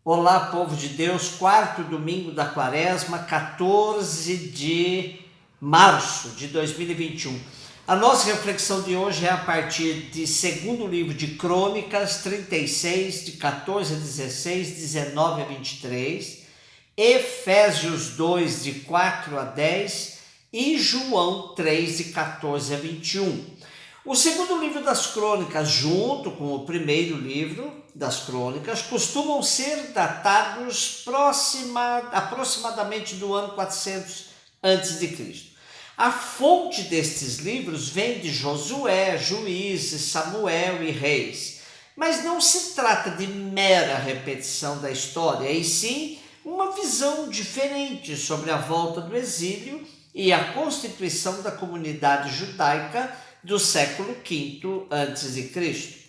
Olá, povo de Deus, quarto domingo da quaresma, 14 de março de 2021. A nossa reflexão de hoje é a partir de segundo livro de Crônicas 36, de 14 a 16, 19 a 23, Efésios 2, de 4 a 10 e João 3, de 14 a 21. O segundo livro das Crônicas, junto com o primeiro livro das Crônicas, costumam ser datados aproximadamente do ano 400 a.C. A fonte destes livros vem de Josué, Juízes, Samuel e Reis, mas não se trata de mera repetição da história, e sim uma visão diferente sobre a volta do exílio e a constituição da comunidade judaica do século V a.C.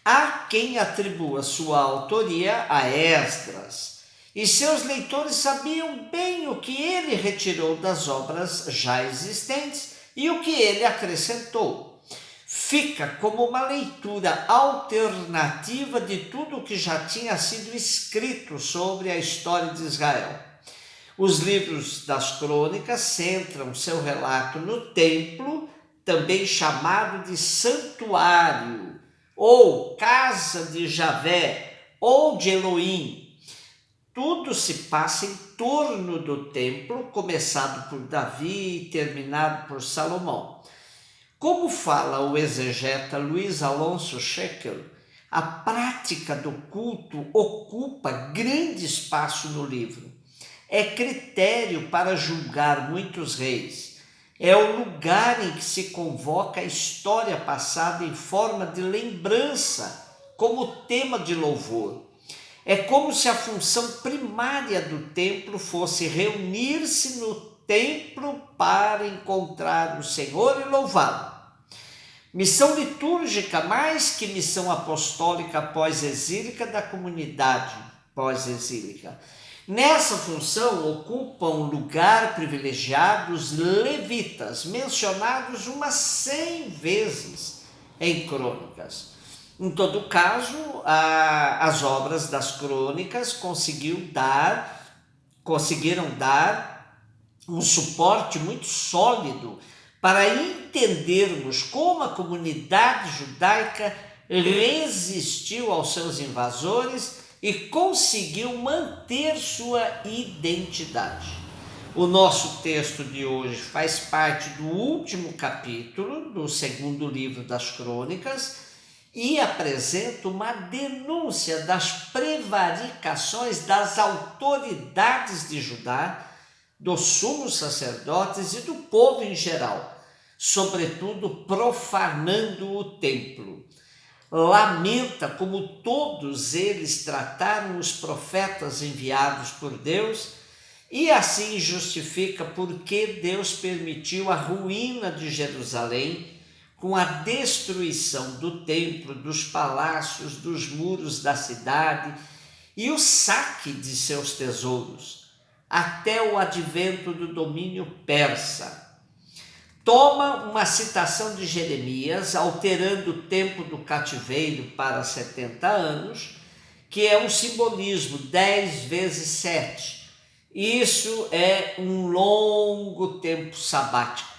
Há quem atribua sua autoria a Esdras, e seus leitores sabiam bem o que ele retirou das obras já existentes e o que ele acrescentou. Fica como uma leitura alternativa de tudo o que já tinha sido escrito sobre a história de Israel. Os livros das Crônicas centram seu relato no templo, também chamado de santuário, ou casa de Javé, ou de Elohim. Tudo se passa em torno do templo, começado por Davi e terminado por Salomão. Como fala o exegeta Luiz Alonso Scheckel, a prática do culto ocupa grande espaço no livro. É critério para julgar muitos reis. É o lugar em que se convoca a história passada em forma de lembrança, como tema de louvor. É como se a função primária do templo fosse reunir-se no templo para encontrar o Senhor e louvá-lo. Missão litúrgica mais que missão apostólica pós-exílica da comunidade pós-exílica. Nessa função ocupam lugar privilegiado os levitas, mencionados umas 100 vezes em Crônicas. Em todo caso, as obras das Crônicas conseguiram dar um suporte muito sólido para entendermos como a comunidade judaica resistiu aos seus invasores e conseguiu manter sua identidade. O nosso texto de hoje faz parte do último capítulo do segundo livro das Crônicas e apresenta uma denúncia das prevaricações das autoridades de Judá, dos sumos sacerdotes e do povo em geral, sobretudo profanando o templo. Lamenta como todos eles trataram os profetas enviados por Deus e assim justifica por que Deus permitiu a ruína de Jerusalém com a destruição do templo, dos palácios, dos muros da cidade e o saque de seus tesouros, até o advento do domínio persa. Toma uma citação de Jeremias, alterando o tempo do cativeiro para 70 anos, que é um simbolismo, 10 vezes 7. Isso é um longo tempo sabático.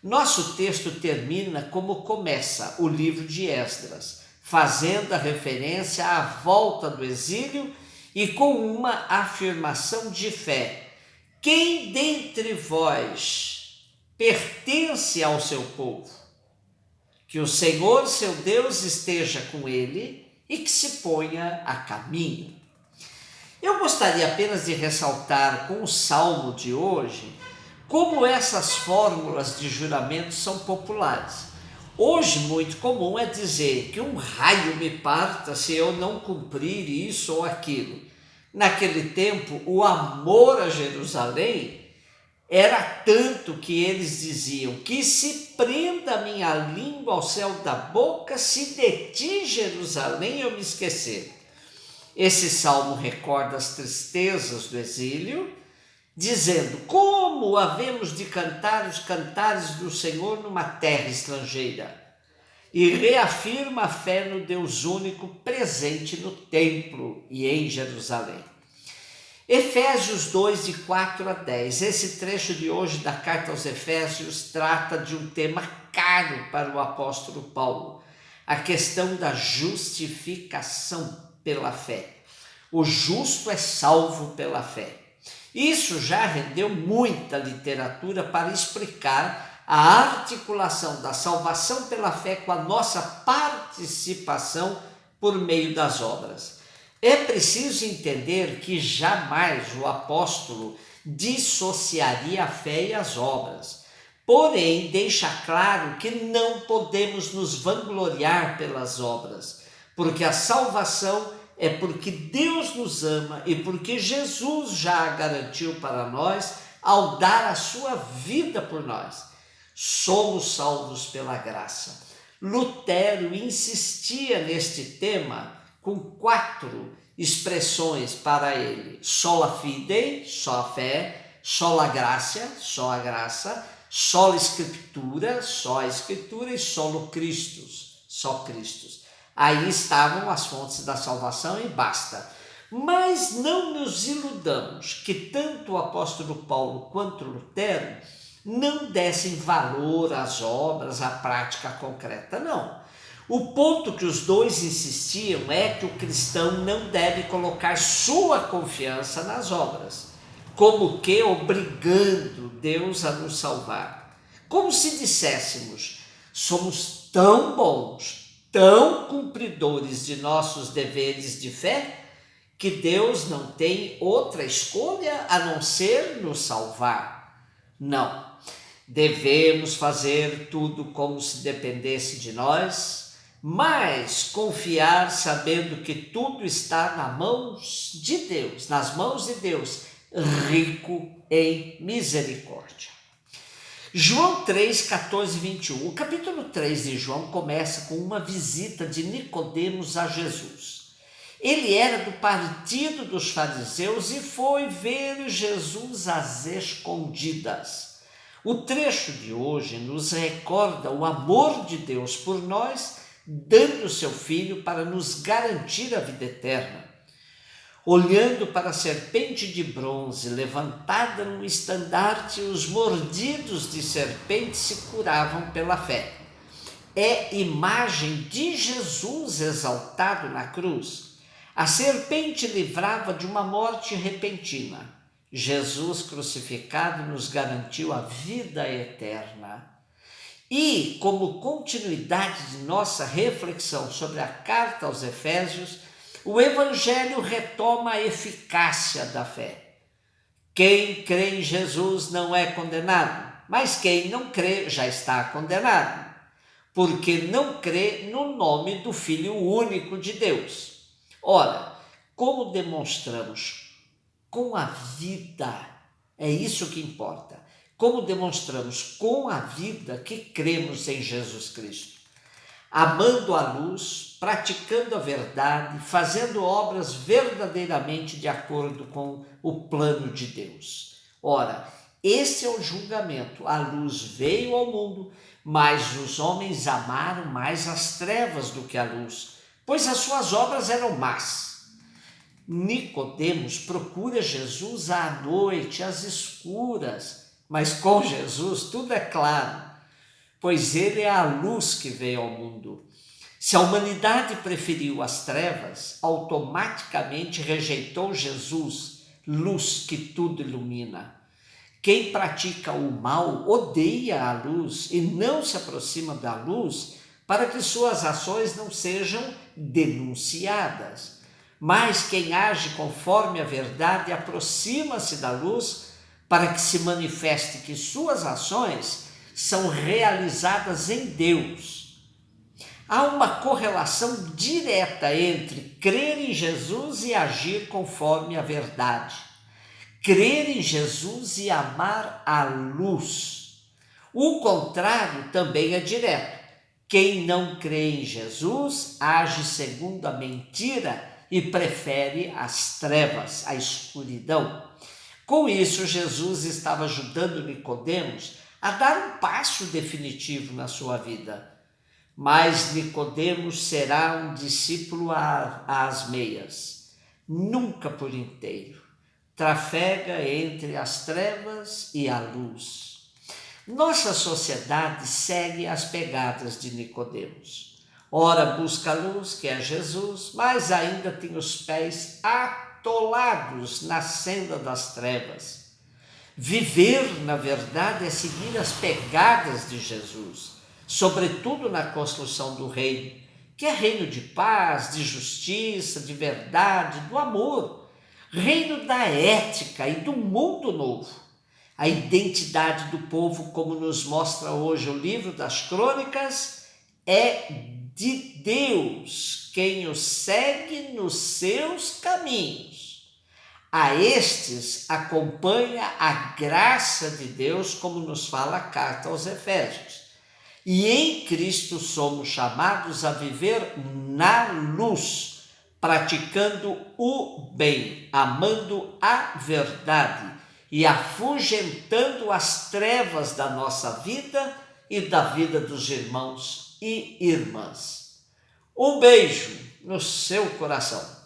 Nosso texto termina como começa o livro de Esdras, fazendo a referência à volta do exílio e com uma afirmação de fé. Quem dentre vós pertence ao seu povo? Que o Senhor, seu Deus, esteja com ele e que se ponha a caminho. Eu gostaria apenas de ressaltar com o salmo de hoje como essas fórmulas de juramento são populares. Hoje, muito comum é dizer que um raio me parta se eu não cumprir isso ou aquilo. Naquele tempo, o amor a Jerusalém era tanto que eles diziam: que se prenda a minha língua ao céu da boca, se de ti, Jerusalém, eu me esquecer. Esse salmo recorda as tristezas do exílio, dizendo: como havemos de cantar os cantares do Senhor numa terra estrangeira? e reafirma a fé no Deus único presente no templo e em Jerusalém. Efésios 2, de 4 a 10. Esse trecho de hoje da carta aos Efésios trata de um tema caro para o apóstolo Paulo, a questão da justificação pela fé. O justo é salvo pela fé. Isso já rendeu muita literatura para explicar a articulação da salvação pela fé com a nossa participação por meio das obras. É preciso entender que jamais o apóstolo dissociaria a fé e as obras. Porém, deixa claro que não podemos nos vangloriar pelas obras, porque a salvação é porque Deus nos ama e porque Jesus já a garantiu para nós ao dar a sua vida por nós. Somos salvos pela graça. Lutero insistia neste tema com 4 expressões para ele: sola fide, só a fé; sola gratia, só a graça; sola escritura, só a escritura; e solo Christus, só Cristo. Aí estavam as fontes da salvação e basta. Mas não nos iludamos que tanto o apóstolo Paulo quanto Lutero não dessem valor às obras, à prática concreta, não. O ponto que os dois insistiam é que o cristão não deve colocar sua confiança nas obras, como que obrigando Deus a nos salvar. Como se disséssemos: somos tão bons, tão cumpridores de nossos deveres de fé, que Deus não tem outra escolha a não ser nos salvar. Não. Devemos fazer tudo como se dependesse de nós, mas confiar sabendo que tudo está nas mãos de Deus, rico em misericórdia. João 3, 14 e 21. O capítulo 3 de João começa com uma visita de Nicodemos a Jesus. Ele era do partido dos fariseus e foi ver Jesus às escondidas. O trecho de hoje nos recorda o amor de Deus por nós, dando seu Filho para nos garantir a vida eterna. Olhando para a serpente de bronze levantada no estandarte, os mordidos de serpente se curavam pela fé. É imagem de Jesus exaltado na cruz. A serpente livrava de uma morte repentina. Jesus crucificado nos garantiu a vida eterna. E, como continuidade de nossa reflexão sobre a carta aos Efésios, o Evangelho retoma a eficácia da fé. Quem crê em Jesus não é condenado, mas quem não crê já está condenado, porque não crê no nome do Filho único de Deus. Ora, como demonstramos com a vida, é isso que importa, como demonstramos com a vida que cremos em Jesus Cristo? Amando a luz, praticando a verdade, fazendo obras verdadeiramente de acordo com o plano de Deus. Ora, esse é o julgamento. A luz veio ao mundo, mas os homens amaram mais as trevas do que a luz, pois as suas obras eram más. Nicodemos procura Jesus à noite, às escuras, mas com Jesus tudo é claro, pois ele é a luz que veio ao mundo. Se a humanidade preferiu as trevas, automaticamente rejeitou Jesus, luz que tudo ilumina. Quem pratica o mal odeia a luz e não se aproxima da luz para que suas ações não sejam denunciadas. Mas quem age conforme a verdade aproxima-se da luz para que se manifeste que suas ações são realizadas em Deus. Há uma correlação direta entre crer em Jesus e agir conforme a verdade. Crer em Jesus e amar a luz. O contrário também é direto. Quem não crê em Jesus age segundo a mentira e prefere as trevas, a escuridão. Com isso, Jesus estava ajudando Nicodemos a dar um passo definitivo na sua vida. Mas Nicodemos será um discípulo às meias, nunca por inteiro. Trafega entre as trevas e a luz. Nossa sociedade segue as pegadas de Nicodemos. Ora busca a luz, que é Jesus, mas ainda tem os pés atolados na senda das trevas. Viver, na verdade, é seguir as pegadas de Jesus, sobretudo na construção do reino, que é reino de paz, de justiça, de verdade, do amor, reino da ética e do mundo novo. A identidade do povo, como nos mostra hoje o livro das Crônicas, é de Deus, quem o segue nos seus caminhos. A estes acompanha a graça de Deus, como nos fala a carta aos Efésios. E em Cristo somos chamados a viver na luz, praticando o bem, amando a verdade e afugentando as trevas da nossa vida e da vida dos irmãos e irmãs. Um beijo no seu coração.